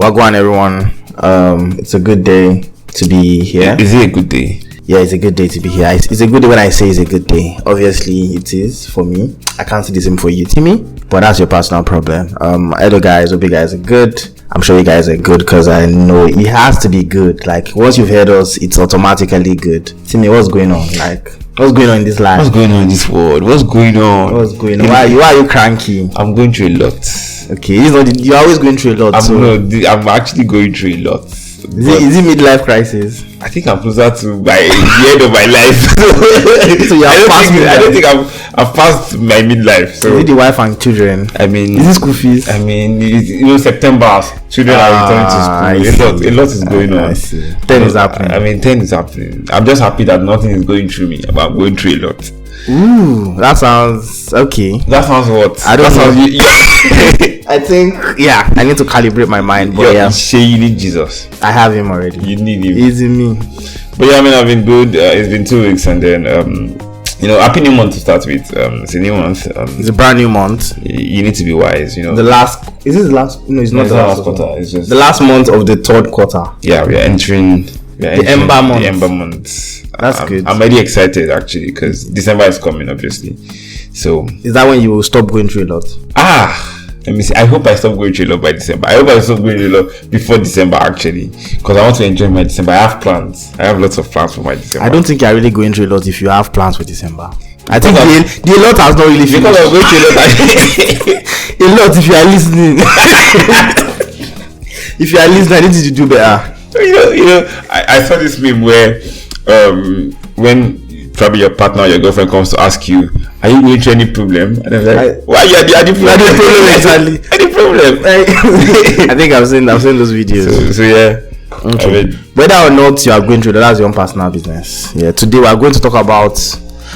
Wagwan, everyone. It's a good day to be here. Is it a good day? Yeah, it's a good day to be here. It's a good day when I say it's a good day. Obviously, it is for me. I can't say the same for you, Timmy, but that's your personal problem. Hello guys, hope you guys are good. I'm sure you guys are good because I know it has to be good. Like, once you've heard us, it's automatically good. Timmy, what's going on? Like, what's going on in this life? What's going on in this world? What's going on? Why are you cranky? I'm going through a lot. Okay, you're always going through a lot. I'm actually going through a lot. Is it midlife crisis? I think I'm closer to the end of my life. So I don't think I've passed my midlife. So is it the wife and children? I mean, is it school fees? I mean, September, children are returning to school. A lot is going on. I see. 10 is happening. 10 is happening. I'm just happy that nothing is going through me, but I'm going through a lot. Ooh, that sounds okay. That sounds what? I don't know. I think, yeah, I need to calibrate my mind. But yeah, you need Jesus. I have him already. You need him. He's in me. But yeah, I mean, I've been good. It's been 2 weeks, and then happy new month to start with. It's a new month. It's a brand new month. You need to be wise. The last. Is this the last? No, it's not the last quarter. It's just the last month of the third quarter. Yeah, we are entering the Ember month. The Ember month. That's good. I'm very excited actually because December is coming, obviously. So is that when you will stop going through a lot? Let me see. I hope I stop going through a lot by December. I hope I stop going through a lot before December actually, because I want to enjoy my December. I have plans. I have lots of plans for my December. I don't think you're really going through a lot if you have plans for December. I think the lot has not really finished. Because I'm going through a lot. A lot if you are listening. If you are listening, I need you to do better. I saw this meme where when probably your partner or your girlfriend comes to ask you, are you going through any problem? And I'm like, why are you the problem? Exactly. Any problem? I think I've seen those videos. So yeah. Okay. I mean, whether or not you are going through that's your own personal business. Yeah. Today we are going to talk about.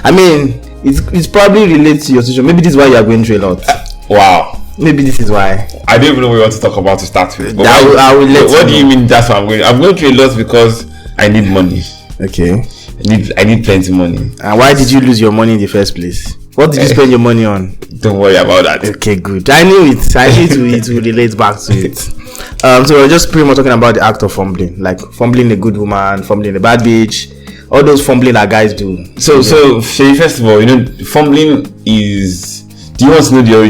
I mean, it's probably related to your situation. Maybe this is why you are going through a lot. Wow. Maybe this is why. I don't even know what you want to talk about to start with. But I will let what do you mean that's why I'm going? I'm going through a lot because I need money. Okay. I need plenty of money. And why did you lose your money in the first place? What did you spend your money on? Don't worry about that. Okay, good. I knew it. It will relate back to it. So we're just pretty much talking about the act of fumbling, like fumbling a good woman, fumbling a bad bitch, all those fumbling that guys do. So Shay, first of all, fumbling is. Do you want to know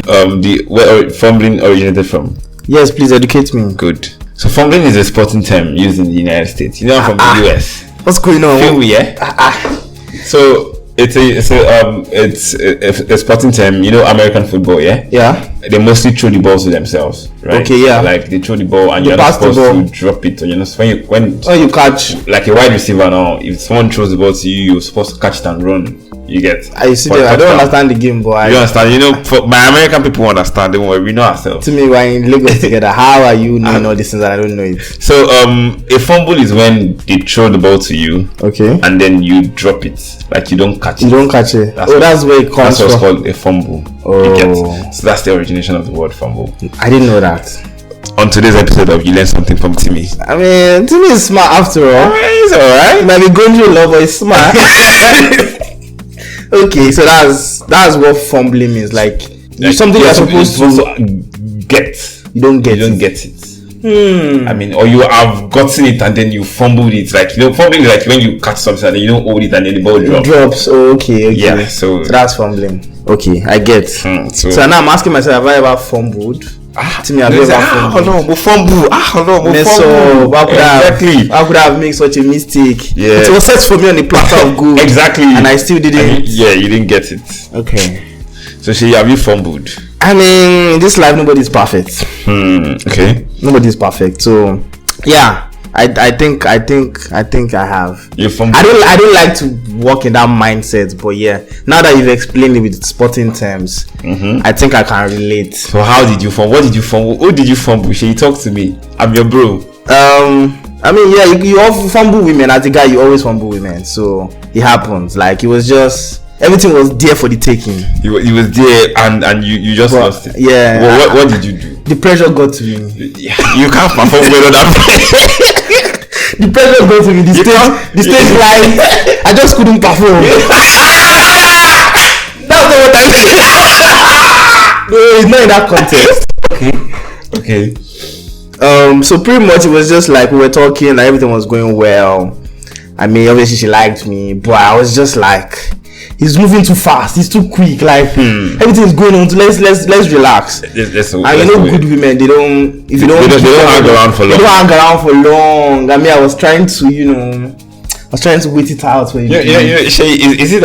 where fumbling originated from? Yes, please educate me. Good. So fumbling is a sporting term used in the United States. I'm from the US. What's going on? Feel me, yeah? So it's a sporting term. American football, yeah? Yeah. They mostly throw the balls to themselves, right? Okay, yeah. Like they throw the ball and you're not supposed to drop it. Or when you catch, like a wide receiver now, if someone throws the ball to you, you're supposed to catch it and run. You get. I see that. I don't understand the game, but you understand. For my American people understand. Don't worry, we know ourselves. To me, we're in Lagos together. How are you knowing all these things and I don't know it? So a fumble is when they throw the ball to you, okay, and then you drop it, like you don't catch it. You don't catch it. That's where it comes from. That's what's called a fumble. Oh, you get. So that's the origination of the word fumble. I didn't know that. On today's episode of You Learn Something from Timmy. I mean, Timmy is smart after all. He's alright. He might be going through a lot, but he's smart. Okay, so that's what fumbling means. Like something you're supposed to get. You don't get it. I mean, or you have gotten it and then you fumbled it. Like fumbling is like when you catch something and then you don't hold it and then the ball drops. Oh, okay. Yeah. So that's fumbling. Okay, I get. So now I'm asking myself, have I ever fumbled? Timmy, have you ever fumbled? Exactly. How could I have made such a mistake? Yeah. It was set for me on a platter of gold. Exactly. And I still didn't. Yeah, you didn't get it. Okay. So have you fumbled? I mean, in this life, nobody's perfect. Okay. Nobody's perfect. So, yeah. I think I have. You fumbled. I don't like to walk in that mindset, but yeah, now that you've explained it with sporting terms, I think I can relate. So how did you fumble? What did you fumble? Who did you fumble? Should you talk to me? I'm your bro. I mean, yeah, you often fumble women. As a guy, you always fumble women, so it happens. Like, it was just everything was there for the taking. He was there, and you just lost it. Yeah. Well, what did you do? The pressure got to me. You can't perform well on that. The pressure got to me. The stage line. I just couldn't perform. That's not what I said. No, it's not in that context. Okay. So pretty much it was just like we were talking and everything was going well. I mean, obviously she liked me, but I was just like, he's moving too fast, he's too quick, like everything's going on. Let's relax. And you know, good women, they don't hang around for long. They don't hang around for long. I mean, I was trying to, wait it out for you. Shay, is it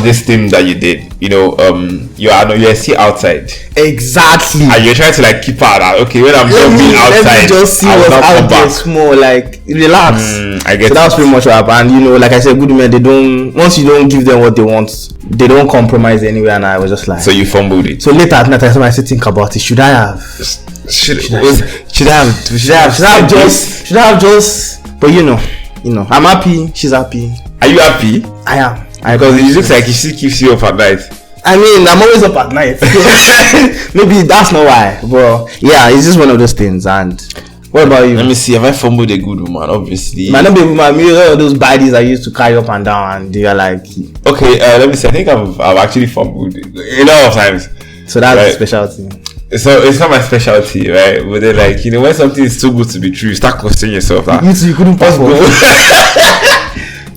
this thing that you did? You're still outside. Exactly. And you're trying to like keep out. Okay, when I'm jumping outside, let me just see what's out there small. Like relax. I get. So that was pretty much what happened. And like I said, good men, they don't. Once you don't give them what they want, they don't compromise anywhere. And I was just like. So you fumbled it. So later at night, I started to think about it. Should I have just? But I'm happy. She's happy. Are you happy? I am. Because it looks like she keeps you up at night. I mean, I'm always up at night. Maybe that's not why. But yeah, it's just one of those things. And what about you? Let me see. Have I fumbled a good woman? Obviously. Might not be a woman. Maybe all of those baddies I used to carry up and down, and they are like. Okay, let me see. I think I've actually fumbled a lot of times. So that's a specialty. So it's not my specialty, right? But then, like, when something is too good to be true, you start questioning yourself. Like, you couldn't pass.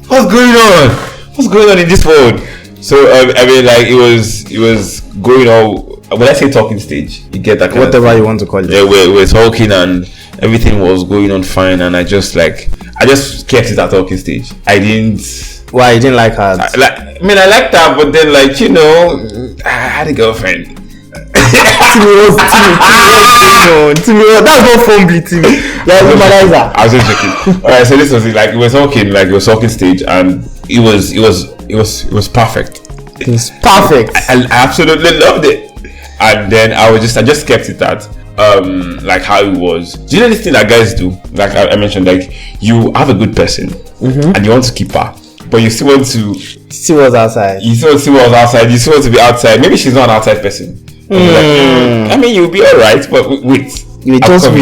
What's going on? What's going on in this world? So I mean, like, it was going on. When I say talking stage, you get that kind whatever of you want to call it. Yeah, we're talking and everything was going on fine, and I just kept it at talking stage. I didn't. Why you didn't like her? I liked her, but then, like, I had a girlfriend. to me, that's not fumbling to me. I was just joking. Alright, so this was it. Like, it was talking stage, and it was perfect. It was perfect. I absolutely loved it. And then I just kept it at like how it was. Do you know this thing that guys do? Like I mentioned, like, you have a good person and you want to keep her, but you still want to see what's outside. You still want to be outside. Maybe she's not an outside person. I mean, you'll be alright, but wait. Let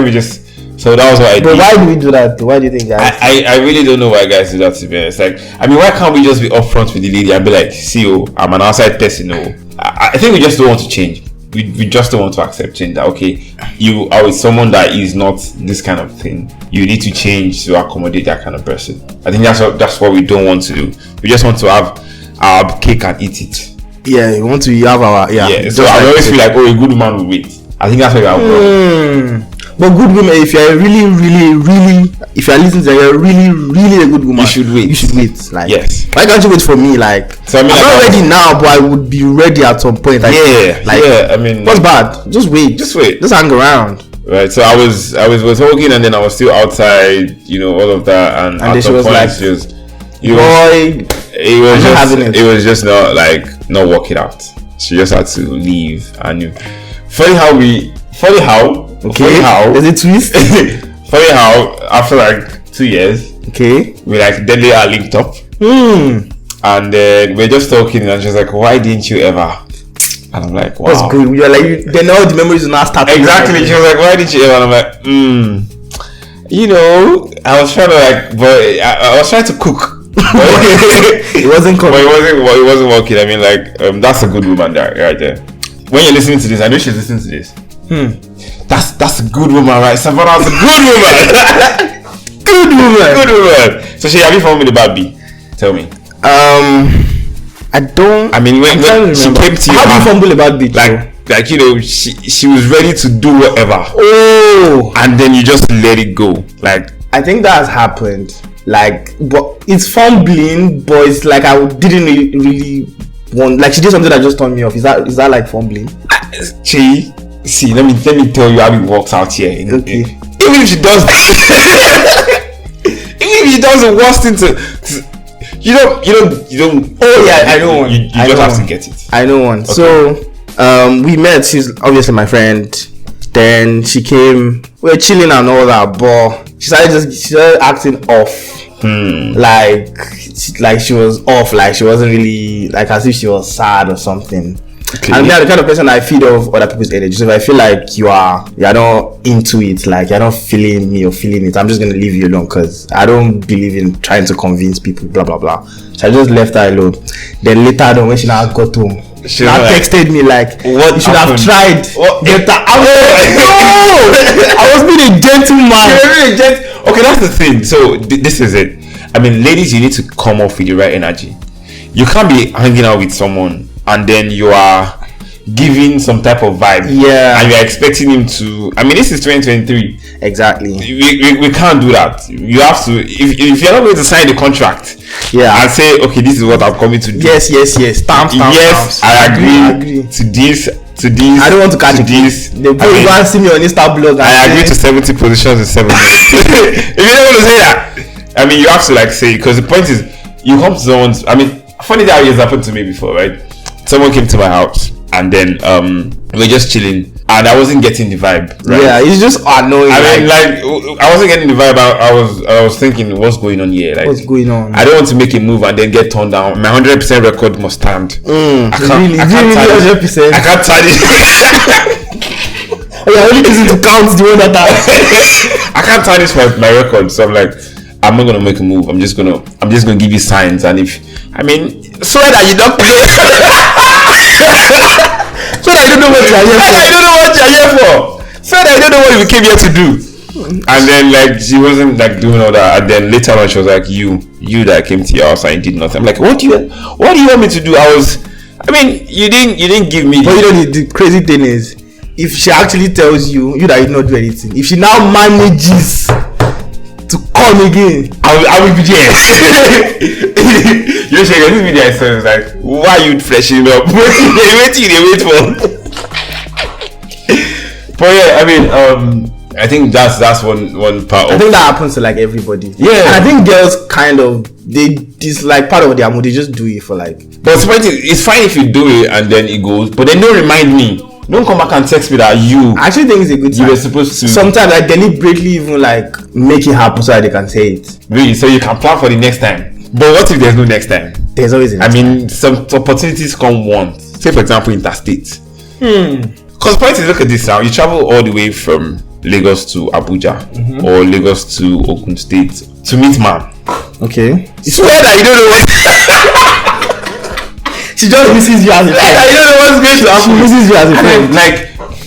me just. So that was what I did. But why do we do that? Why do you think guys? I really don't know why guys do that, to be honest. Like, I mean, why can't we just be upfront with the lady and be like, see, I'm an outside person. I think we just don't want to change. We just don't want to accept change. That okay, you are with someone that is not this kind of thing. You need to change to accommodate that kind of person. I think that's what we don't want to do. We just want to have our cake and eat it. Yeah, we want to have our So I always feel like, a good woman will wait. I think that's where I will. But good women, if you're if you're listening to you're really a good woman, you should wait. Like, yes. Why can't you wait for me? Like, so I mean, I'm not ready now, but I would be ready at some point. Like, I mean, what's bad? Just wait. Just hang around. Right. So I was talking, and then I was still outside. All of that, and at some point, it was just not working out. She just had to leave, and funny how. There's a twist. Funny how after like 2 years, we like deadly are linked up, and then we're just talking, and she's like, "Why didn't you ever?" And I'm like, "Wow, that's good." You're like, then all the memories will not start. Exactly. She was like, "Why didn't you ever?" And I'm like, I was trying to I was trying to cook. It wasn't coming. But it wasn't working. I mean, like, that's a good woman there, right there. When you're listening to this, I know she's listening to this. That's a good woman, right? Savannah's a good woman. Good woman. So have you found me the baby? Tell me. I don't. I mean, when she came to you, how do you fumble about bitch? Like she was ready to do whatever. And then you just let it go. Like, I think that has happened. Like, but it's fumbling, but it's like I didn't really want. Like, she did something that just turned me off. Is that like fumbling? See, let me tell you how it works out here. Even if she does, the worst thing to you don't. Oh yeah, I know one. You just have to get it. I know one. Okay. So we met. She's obviously my friend. Then she came. We were chilling and all that, but she started acting off. Like she was off. Like she wasn't really, like, as if she was sad or something. Okay. And the kind of person I feed off other people's energy. So if I feel like you're not into it, like you're not feeling me or feeling it, I'm just gonna leave you alone, because I don't believe in trying to convince people, blah blah blah. So I just left her alone. Then later on, when she now got home, She now was like, texted me like, what you should have happened? tried. What? Better. I was being a gentleman. Okay, that's the thing. So this is it. I mean, ladies, you need to come off with the right energy. You can't be hanging out with someone and then you are giving some type of vibe. Yeah. And you're expecting him to. I mean, this is 2023. Exactly. We can't do that. You have to. If you're not going to sign the contract. Yeah. And say, okay, this is what I'm coming to do. Yes. Stamps. Yes, I agree to this. I don't want to catch this. They go and see me on Insta blog. I agree to 70 positions in 7 minutes. If you don't want to say that, I mean, you have to like say, because the point is, you come to someone's. I mean, funny that has happened to me before, right? Someone came to my house and then we were just chilling and I wasn't getting the vibe. Right? Yeah, it's just annoying. I mean, like I wasn't getting the vibe. I was thinking, what's going on here? Like, what's going on? I don't want to make a move and then get turned down. My 100% record must stand. I can't 100%. I can't turn it. You're only using to count the one that I can't turn this my record. So I'm like, I'm not gonna make a move. I'm just gonna give you signs. And if swear that you don't so that you don't know what you're here for. I don't know what you're here for. So that I don't know what you came here to do. And then like she wasn't like doing all that. And then later on she was like, you that came to your house and did nothing. I'm like, what do you want me to do? You didn't give me. But you know the crazy thing is, if she actually tells you that you did not do anything, if she now manages to come again, I will be there. You shake this video. So it's like, why are you fleshing up? What they wait for? But yeah, I think that's one part. I think that happens to like everybody. Yeah, and I think girls kind of they dislike part of their mood. They just do it for like. But it's fine if you do it and then it goes. But then don't remind me. Don't come back and text me that you. I actually think it's a good sign. You were supposed to. Sometimes I deliberately even like make it happen so that they can say it. Really? So you can plan for the next time. But what if there's no next time? There's always a next time. Some opportunities come once. Say for example, interstate. Because point is, look at this now. You travel all the way from Lagos to Abuja or Lagos to Ogun State to meet man. Okay. You swear that you don't know what. She just misses you as a friend. I don't know what's going to happen. She misses you as a friend. Like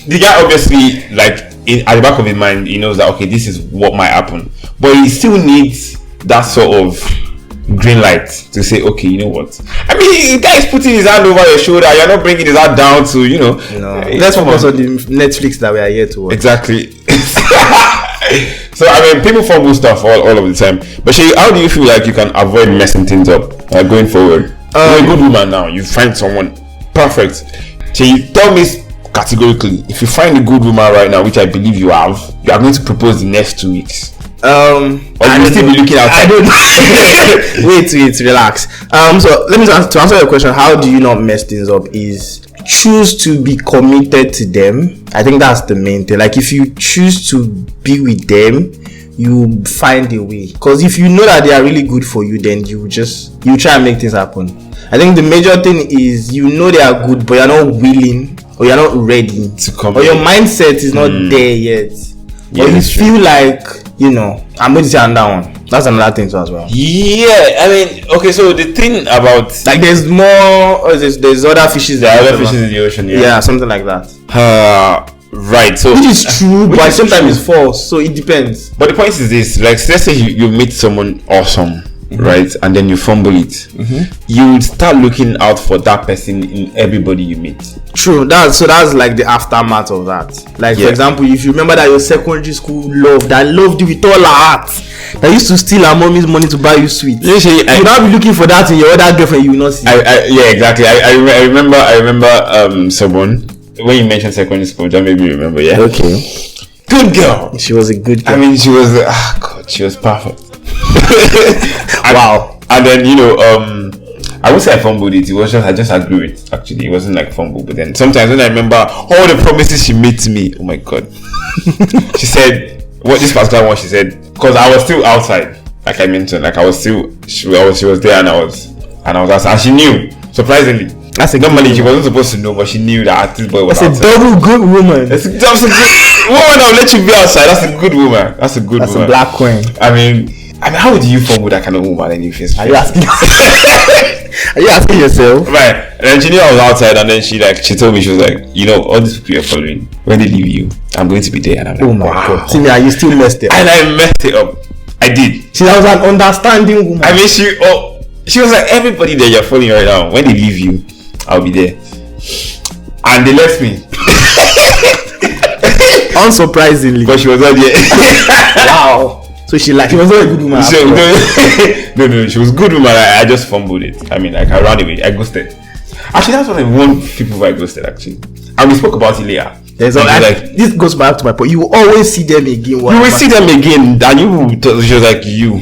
the guy obviously at the back of his mind he knows that okay, this is what might happen, but he still needs that sort of green light to say okay, you know what? I mean, the guy is putting his hand over your shoulder. You're not bringing his hand down to No. Let's focus on the Netflix that we are here to watch. Exactly. So people fumble stuff all of the time. But Shay, how do you feel like you can avoid messing things up going forward? You're a good woman now. You find someone perfect. Shay, tell me categorically, if you find a good woman right now, which I believe you are going to propose the next 2 weeks. Or you will still be looking out. I don't know. Wait, relax. So let me to answer your question, how do you not mess things up is choose to be committed to them. I think that's the main thing. Like if you choose to be with them, you find a way. Because if you know that they are really good for you, then you try and make things happen. I think the major thing is you know they are good, but you're not willing or you're not ready to come. Or your mindset is not there yet. Or you feel like, I'm going to say another one. That's another thing too as well. Yeah, okay, so the thing about like there's more there's other fishes there are other fishes in the ocean, yeah, something like that. Right, so which is true, but sometimes it's false, so it depends. But the point is this, like let's say you meet someone awesome, right, and then you fumble it, you would start looking out for that person in everybody you meet. True, that's like the aftermath of that. Like for example, if you remember that your secondary school that loved you with all her heart, that used to steal her mommy's money to buy you sweets, you now be looking for that in your other girlfriend you will not see. Yeah, exactly. I remember someone when you mentioned secondary school, that made me remember. Yeah, okay, good girl. She was a good girl. I mean, she was she was perfect. Wow. And then I won't say I fumbled it. It was just I just agree with. Actually, it wasn't like fumble. But then sometimes when I remember all the promises she made to me, oh my god, she said this particular one. She said because I was still outside, like I mentioned, like I was still she was there and I was outside, and she knew. Surprisingly, normally she wasn't supposed to know, but she knew that this boy was outside. That's a double good woman. That's a good woman. I'll let you be outside. That's a good woman. That's a good woman. That's a black queen. I mean, I mean, how do you fumble that kind of woman in your face? Are you asking? Are you asking yourself? Right. And then she knew I was outside, and then she told me, she was like, you know, all these people you're following, when they leave you, I'm going to be there. And I'm like, Oh my God. Timmy, are you still messed it up? And I messed it up. I did. She was an understanding woman. I mean, she was like, everybody that you're following right now, when they leave you, I'll be there. And they left me. Unsurprisingly. But she was not there. Wow. So she was not a good woman. No, she was a good woman. I just fumbled it. I mean, like, I ran away. I ghosted. Actually, that's one of the one people I ghosted, actually. And we spoke about it later. This goes back to my point. You will always see them again. You will see them again. And she was like, you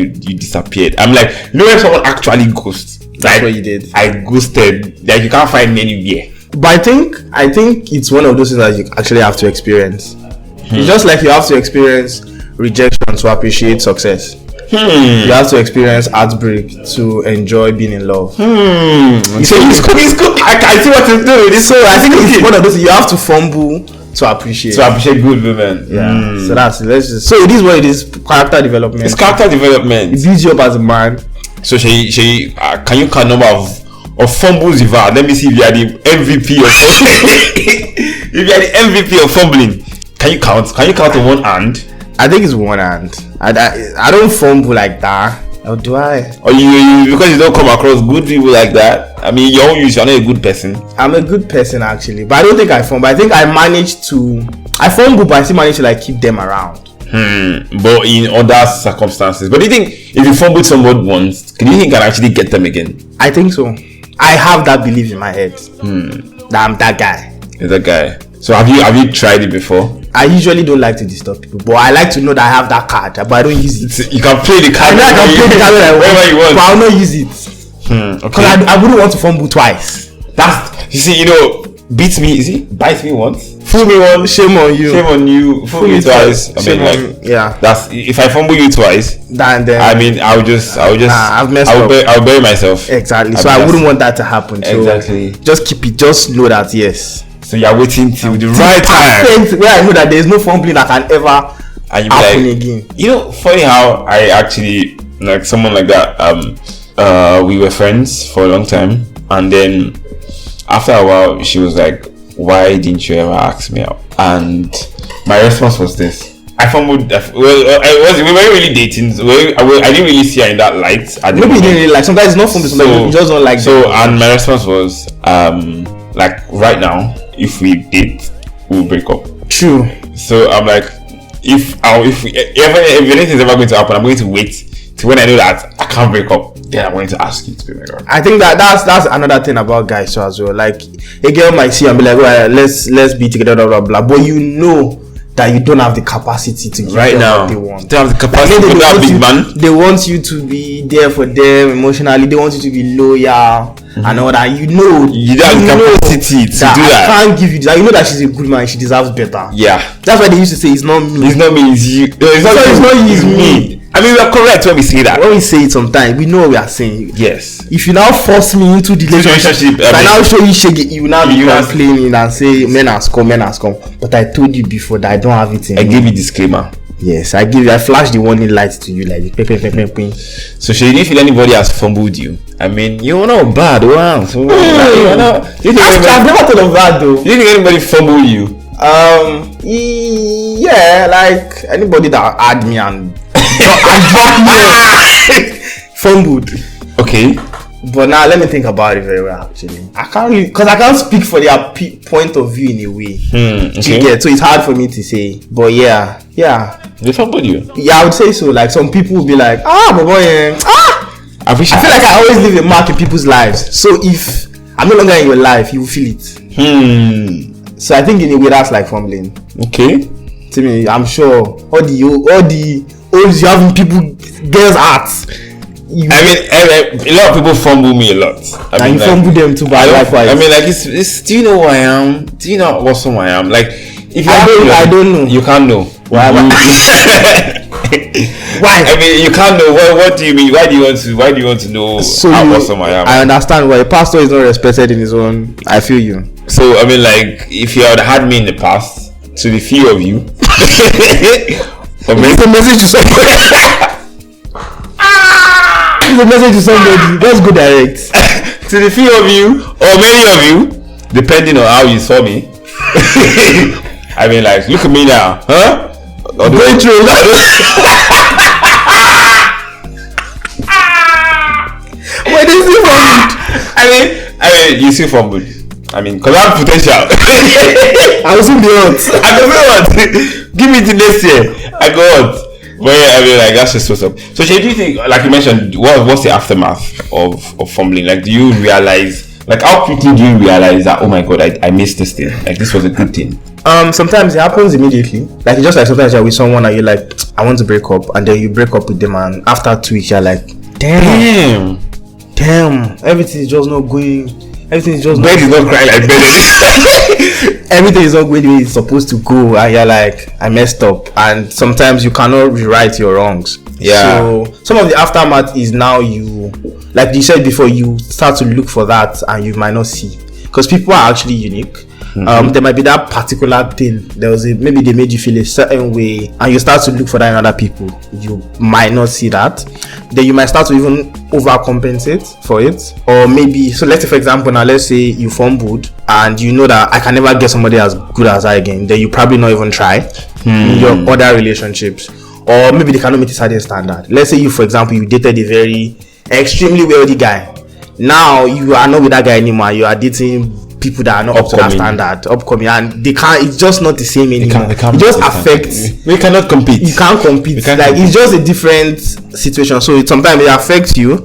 disappeared. I'm like, no, if someone actually ghosts. That's what you did. I ghosted. Like, you can't find me anywhere. But I think it's one of those things that you actually have to experience. It's just like you have to experience rejection to appreciate success. You have to experience heartbreak to enjoy being in love. It's good. I see what to do. So I think it's one of those you have to fumble to appreciate. Good women. Yeah. So so it is what it is. Character development. It's character development. It builds you up as a man. So can you count number of fumbles you've had? Let me see if you are the MVP of if you are the MVP of fumbling. Can you count on one hand? I think it's one hand. I don't fumble like that. Or do I? Or you because you don't come across good people like that. I mean, you're not a good person. I'm a good person actually, but I don't think I fumble. I think I fumble, but I still manage to like keep them around. But in other circumstances. But do you think if you fumbled someone once, do you think I can actually get them again? I think so. I have that belief in my head that I'm that guy. You're that guy. So have you tried it before? I usually don't like to disturb people, but I like to know that I have that card, but I don't use it. You can play the card. I can play the card whenever you want, but I'll not use it. Because I wouldn't want to fumble twice. Beat me, bite me once, fool me once, shame on you, fool me twice. I mean, that's if I fumble you twice, then I mean, I'll messed up. I'll bury myself. Exactly. So I wouldn't want that to happen. So exactly. Just keep it. Just know that yes. So you're waiting till the right time. Where I know that there's no fumbling that can ever happen again. You know, funny how I actually like someone like that. We were friends for a long time, and then after a while, she was like, "Why didn't you ever ask me out?" And my response was this: I fumbled. We weren't really dating. I didn't really see her in that light. Maybe you didn't really like. Sometimes it's not fumbling. Sometimes you just don't like. So, and my response was, like right now, if we date, we'll break up. True. So I'm like, if anything's ever going to happen, I'm going to wait till when I know that I can't break up. Then I'm going to ask you to be my girl. I think that's another thing about guys too as well. Like a girl might see and be like, well, let's be together, blah blah blah. But you know that you don't have the capacity to give right them now. what they want. You don't have the capacity to that big man. They want you to be there for them emotionally. They want you to be loyal and all that. You know you don't have the capacity to do that. I can't give you that. You know that she's a good man. She deserves better. Yeah. That's why they used to say it's not me. It's not me. It's you. No, it's not you. It's me. I mean, we are correct when we say that. When we say it sometimes, we know what we are saying. Yes. If you now force me into the relationship, I now show you shaggy, you now be complaining and say men has come. But I told you before that I don't have it in I gave you disclaimer. Yes, I flash the warning light to you like ping. So should you feel anybody has fumbled you? I mean, you're not bad. Wow. So I've never thought of that though. Do you think anybody fumbled you? Yeah, like anybody that had me and dropped me fumbled. Okay. But now let me think about it very well. Actually, I can't really, because I can't speak for their point of view in a way. Okay. So it's hard for me to say. But yeah. They fumbled you? Yeah, I would say so. Like some people will be like, but boy, I feel like I always leave a mark in people's lives. So if I'm no longer in your life, you will feel it. So I think in a way that's like fumbling. Okay. To me, I'm sure all the holes you have in girls' hearts. I mean, a lot of people fumble me a lot. I mean, you fumble them too, but likewise. I mean, like, it's. Do you know who I am? Do you know what song I am? Like, if I don't know. You can't know. Why? Why? I mean, you can't know. What do you mean? Why do you want to know how awesome I am? I understand why a pastor is not respected in his own. I feel you. So I mean, like, if you had had me in the past, to the few of you, or maybe a message to someone. send a message to somebody, just go direct. To the few of you, or many of you, depending on how you saw me. I mean, like, look at me now, huh? Going through Wait, this is fumbled. I mean, you see fumbled. I mean, because I have potential. I was in the odds. I go what? Give me the next year. I go what? But yeah, I mean, like, that's just what's up. So, Shay, do you think, like you mentioned, what's the aftermath of fumbling? Like, do you realize, like, how quickly do you realize that, oh my god, I missed this thing? Like, this was a good thing. Sometimes it happens immediately. Like, it's just like sometimes you're with someone and you're like, I want to break up, and then you break up with them, and after 2 weeks you're like, damn, everything is just not going. Everything is just bed is not crying like bed. Everything is not going the way it's supposed to go, and you're like, I messed up. And sometimes you cannot rewrite your wrongs. Yeah. So some of the aftermath is now you, like you said before, you start to look for that, and you might not see, because people are actually unique. There might be that particular thing. Maybe they made you feel a certain way, and you start to look for that in other people. You might not see that. Then you might start to even overcompensate for it. Or maybe, so let's say for example, now let's say you fumbled and you know that I can never get somebody as good as I again. Then you probably not even try in your other relationships. Or maybe they cannot meet a certain standard. Let's say you, for example, you dated a very extremely wealthy guy. Now you are not with that guy anymore. You are dating people that are not up to that standard, upcoming, and they can't. It's just not the same anymore. It just affects. We cannot compete. You can't compete. It's just a different situation. So sometimes it affects you.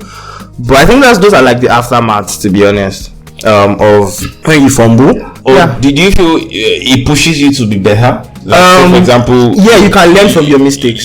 But I think those are like the aftermaths, to be honest, of when you fumble. Or do you feel it pushes you to be better? Like, so for example, you can learn from your mistakes.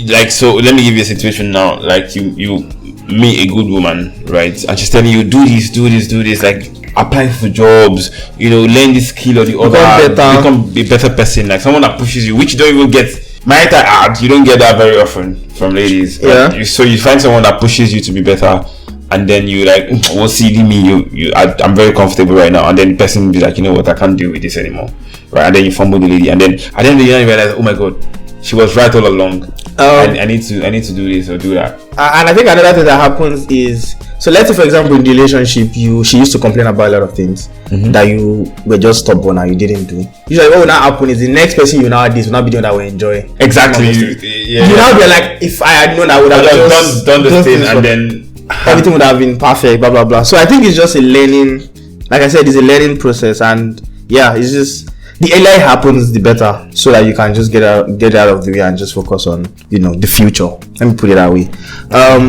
Like, so let me give you a situation now. Like you meet a good woman, right? And she's telling you, do this, like, apply for jobs, learn this skill or the other, become a better person, like someone that pushes you, which you don't even get. You don't get that very often from ladies. Yeah. So you find someone that pushes you to be better, and then you like, what's seeing me? I'm very comfortable right now, and then the person will be like, you know what, I can't deal with this anymore, right? And then you fumble the lady, and then at the end of the day you realize, oh my god, she was right all along. I need to do this or do that. And I think another thing that happens is, so let's say for example in the relationship, she used to complain about a lot of things that you were just stubborn and you didn't do. Usually what will now happen is the next person you now did will not be the one that will enjoy. Exactly. You now be like, if I had known, I would have just done this thing, and then everything would have been perfect, blah blah blah. So I think it's just a learning, like I said, it's a learning process, and it's just, the earlier it happens, the better, so that you can just get out of the way and just focus on the future. Let me put it that way.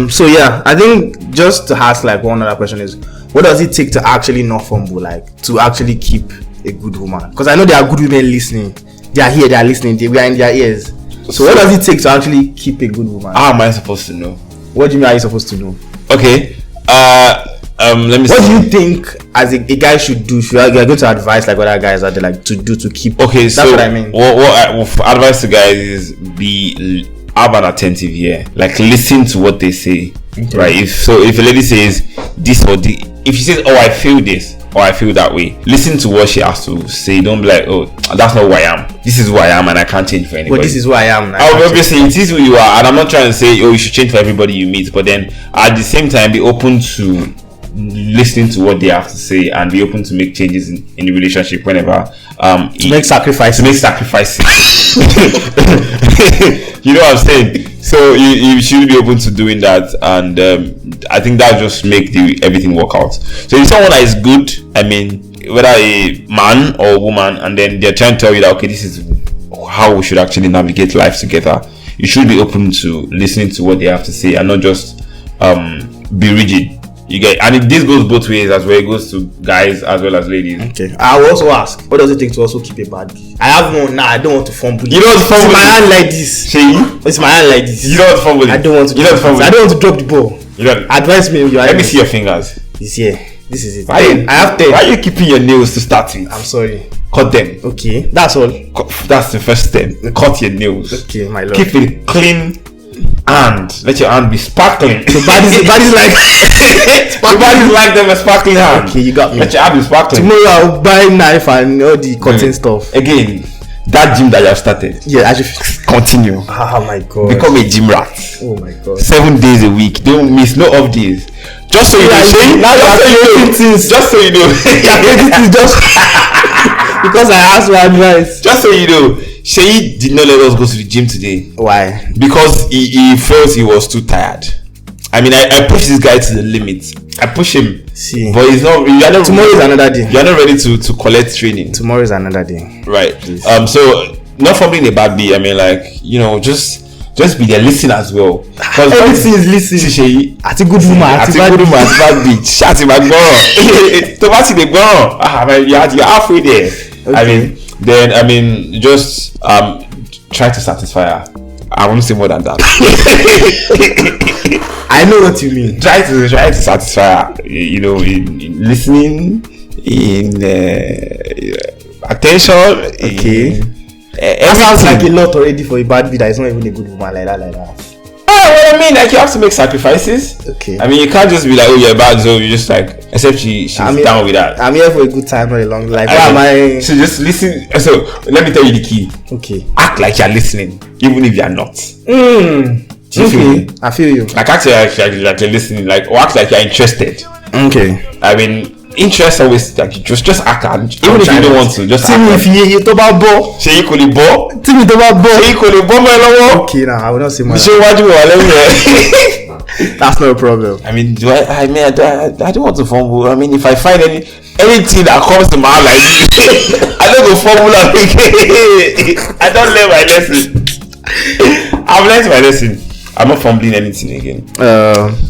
So I think just to ask like one other question is, what does it take to actually not fumble, like to actually keep a good woman? Because I know there are good women listening. They are here, they are listening, we are in their ears. So what does it take to actually keep a good woman? How am I supposed to know? What do you mean, are you supposed to know? Okay. Let me see. What do you think as a guy should do? Should I go to advice like other guys are they like to do to keep? Okay, that's so what I mean. What advice to guys is have an attentive ear. Like, listen to what they say. Okay. Right? If a lady says this if she says, oh, I feel this or I feel that way, listen to what she has to say. Don't be like, oh, that's not who I am. This is who I am, and I can't change for anybody. But this is who I am. Obviously, it is who you are, and I'm not trying to say, oh, you should change for everybody you meet. But then at the same time, be open to listening to what they have to say and be open to make changes in the relationship whenever to make sacrifices. You know what I'm saying? So you should be open to doing that, and I think that just make everything work out. So if someone that is good, I mean, whether a man or a woman, and then they're trying to tell you that, okay, this is how we should actually navigate life together, you should be open to listening to what they have to say and not just be rigid. You get, and this goes both ways as well. It goes to guys as well as ladies. Okay. I will also ask, what does it take to also keep a baddie? I have one now. I don't want to fumble. You don't want to fumble. It's my hand like this. It's my hand like this. You don't want to fumble. I don't want to. You don't fumble. I don't want to drop the ball. You don't. Advise me. Let me see your fingers. It's here. This is it. I have 10. Why are you keeping your nails to start with? I'm sorry. Cut them. Okay. That's all. That's the first step. Cut your nails. Okay, my lord. Keep it clean. And let your hand be sparkling. So baddies like baddies like them a sparkling hand. Okay, you got me. Let your hand be sparkling. Tomorrow I'll buy knife and all the cutting stuff. Again, that gym that you have started. Yeah, I should Continue. Oh my god. Become a gym rat. Oh my god. 7 days a week. Don't miss no off days. Just so you know. Just so you know. Just because I asked my advice. Just so you know, Shay did not let us go to the gym today. Why? Because he felt he was too tired. I mean, I pushed this guy to the limit. I push him. See, but he's not. Tomorrow is another day. You're not ready to collect training. Tomorrow is another day. Right. Please. So not fumbling a bad beat. I mean, like, you know, just be there, listen as well. Everything is listening. At a good woman, at a bad beat. Shut him, Tomasi the girl. You're halfway there. Okay. I mean, just try to satisfy her. I won't say more than that. I know what you mean. Try to satisfy her. You know, in listening, in attention. Okay. That sounds like a lot already for a bad beat that is not even a good woman like that. What I mean, like, you have to make sacrifices. Okay. I mean, you can't just be like, oh, you're bad, so you just like, except she's down with that. I'm here for a good time, not a long life. Why am I? So just listen. So let me tell you the key. Okay. Act like you're listening, even if you're not. Do you feel me? I feel you. Like, act like you're listening, like, or act like you're interested. Okay. I mean, interest always, like, just act out. Even if you don't want to, just act. If you talk about ball. Say you could ball. Tell me about ball. Say you could ball my lover. Okay, now I will not say more. That's not a problem. I mean, I don't want to fumble. I mean, if I find anything that comes to my mind like this, I don't go fumble. I don't learn my lesson. I've learned my lesson. I'm not fumbling anything again.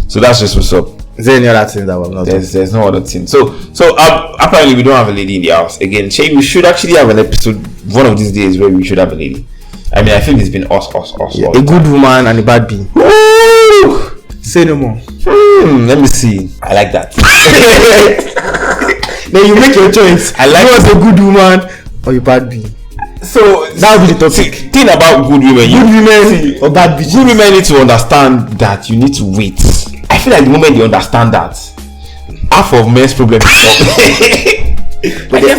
So that's just what's up. Is there any other thing that we're not doing? There's no other thing. So apparently we don't have a lady in the house again. Shay, we should actually have an episode one of these days where we should have a lady. I mean, I think it's been us. Yeah, a good woman and a bad bee. Woo! Say no more. Let me see. I like that. Then you make your choice. I like a good woman or a bad bee. So that would be the topic. Thing about good women. Or bad bitches. Good women need to understand that you need to wait. I feel like the moment they understand that, half of men's problems but they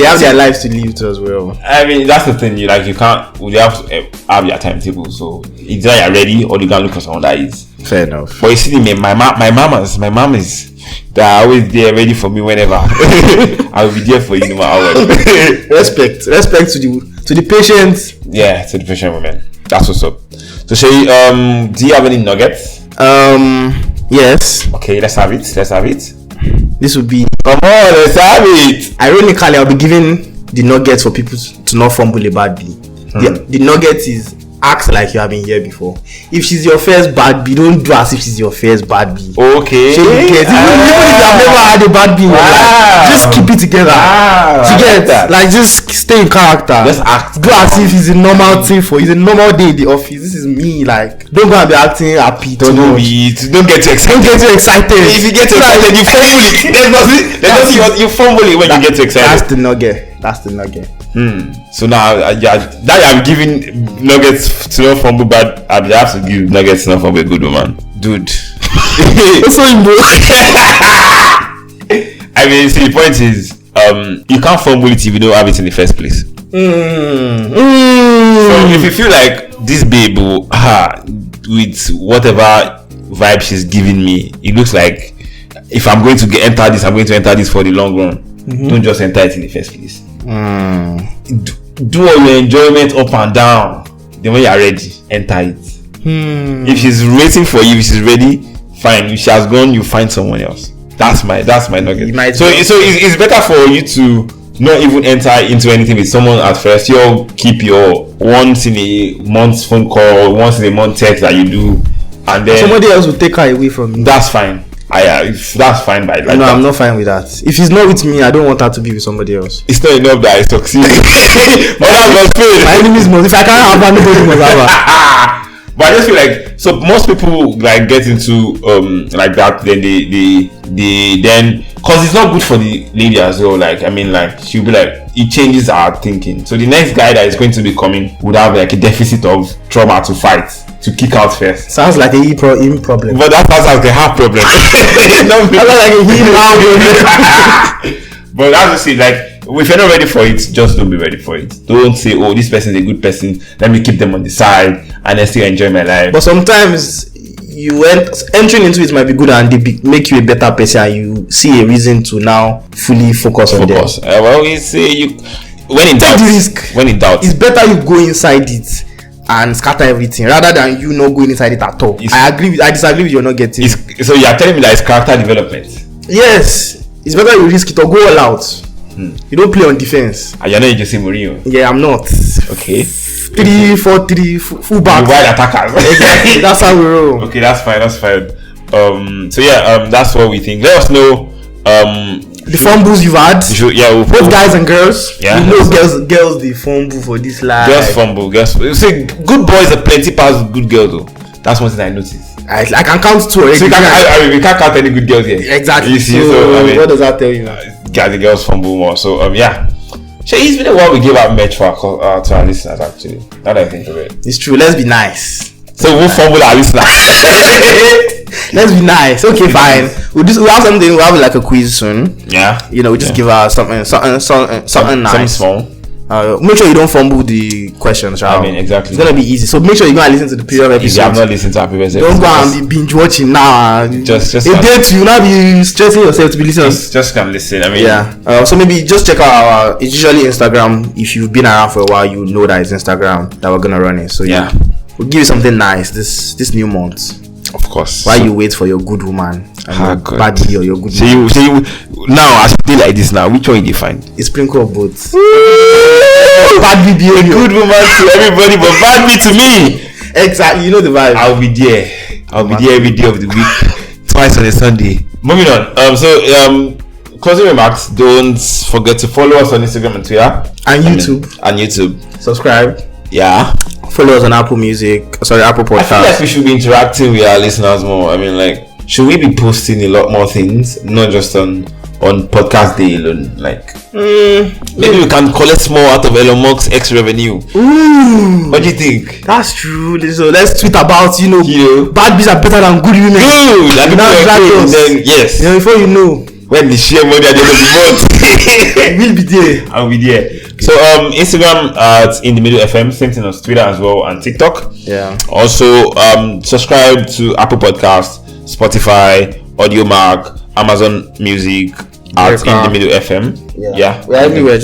have their lives to live to as well. I mean, that's the thing. You can't. They have to have your timetable. So it's either you're ready or you can look for someone that is. Fair enough. But you see, my mom is. They're always there, ready for me whenever. I will be there for you no matter what. Respect to the patients. Yeah, to the patient women. That's what's up. So Shay, do you have any nuggets? Yes. Okay, let's have it. This would be. Come on, let's have it. Ironically, I'll be giving the nuggets for people to not fumble a bad bee. The nugget is act like you have been here before. If she's your first bad bee, don't do as if she's your first bad bee. Okay. So even if you have never had a bad bee in your life, just keep it together. You get that? Like, just stay in character. Just act. Do as if it's a normal thing for you. It's a normal day in the office. This is me. Like, don't go and be acting happy. Don't get too excited. If you get too excited, you fumble it. You fumble it when you get too excited. That's the nugget. So now I'm giving nuggets to not fumble bad. I have to give nuggets to not fumble a good woman, dude. So I mean, see, the point is, you can't fumble it if you don't have it in the first place. So if you feel like this babe, with whatever vibe she's giving me, it looks like if I'm going to enter this, I'm going to enter this for the long run. Don't just enter it in the first place. Do all your enjoyment up and down. Then when you are ready, enter it. If she's waiting for you, if she's ready, fine. If she has gone, you find someone else. That's my nugget. So it's better for you to not even enter into anything with someone at first. You'll keep your once in a month phone call, once in a month text that you do, and then somebody else will take her away from you. That's fine. That's fine by like no, that. I'm not fine with that. If he's not with me, I don't want her to be with somebody else. It's not enough that I succeed. My enemies must. If I can't have her, nobody must have her. But I just feel like, so most people like get into like that, then they then, cause it's not good for the lady as well. Like, I mean, like, she'll be like, it changes our thinking. So the next guy that is going to be coming would have like a deficit of trauma to fight, to kick out first. Sounds like a him problem. But that sounds like a half problem. Sounds like a him problem. But that's just it. Like, if you're not ready for it, just don't be ready for it. Don't say, oh, this person is a good person, let me keep them on the side and then still enjoy my life. But sometimes entering into it might be good and they make you a better person, and you see a reason to now fully focus on them. Well, we say when in doubt, it's better you go inside it and scatter everything rather than you not going inside it at all. I disagree with you not getting it. So you are telling me that it's character development? Yes, it's better you risk it or go all out. You don't play on defense. And you're not Jose Mourinho? Yeah, I'm not. Okay. 3-4-3 full back. Wide attackers. Exactly. That's how we roll. Okay, that's fine. So yeah, that's what we think. Let us know the fumbles you've had. Both guys and girls. Yeah. You know, girls they fumble for this life. Girls fumble. You see, good boys are plenty past good girls though. That's one thing I noticed. I can count 2. So we can't count any good girls here. Exactly. You see, so what does that tell you? The girls fumble more. So yeah. So it's been a while we gave out merch to our listeners actually. Now that I think of it. It's true. Let's be nice. So we'll fumble our listeners. Let's be nice. Okay, fine. We'll have something. We'll have like a quiz soon. Yeah. We just give out something nice. Something small. Make sure you don't fumble the questions. Right? I mean, exactly. It's gonna be easy. So make sure you go and listen to the previous episode. If you have not listened to our previous episode, don't go and be binge watching now. Just a date, you not be stressing yourself to be listening. Just come listen. I mean, yeah. So maybe just check out it's usually Instagram. If you've been around for a while, you know that it's Instagram that we're gonna run it. So yeah, we'll give you something nice this new month. Of course. While you wait for your good woman and your baddie or your good man. So you now as you like this now, which one you find? A sprinkle of both. Baddie behavior. Good woman to everybody, but baddie to me. Exactly, you know the vibe. I'll be there every day of the week, twice on a Sunday. Moving on. Closing remarks. Don't forget to follow us on Instagram and Twitter and YouTube. Subscribe. Yeah. Follow us on Apple Podcast. I feel like we should be interacting with our listeners more. I mean, like, should we be posting a lot more things, not just on podcast day alone? Like, maybe we can collect more out of Elon Musk's X revenue. Ooh, what do you think? That's true. So let's tweet about bad bees are better than good women. Good. Then yes. Before you know, when the share money at the end of the month, we'll be there. I'll be there. So Instagram at In The Middle FM, same thing as Twitter as well, and TikTok. Yeah. Also subscribe to Apple Podcasts, Spotify, AudioMark, Amazon Music at In The Middle FM. Yeah. We're everywhere.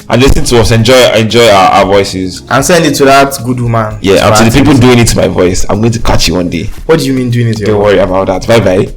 And listen to us. Enjoy our voices. And send it to that good woman. Yeah, and to the people doing it to my voice, I'm going to catch you one day. What do you mean doing it to your Don't worry about that. Bye bye.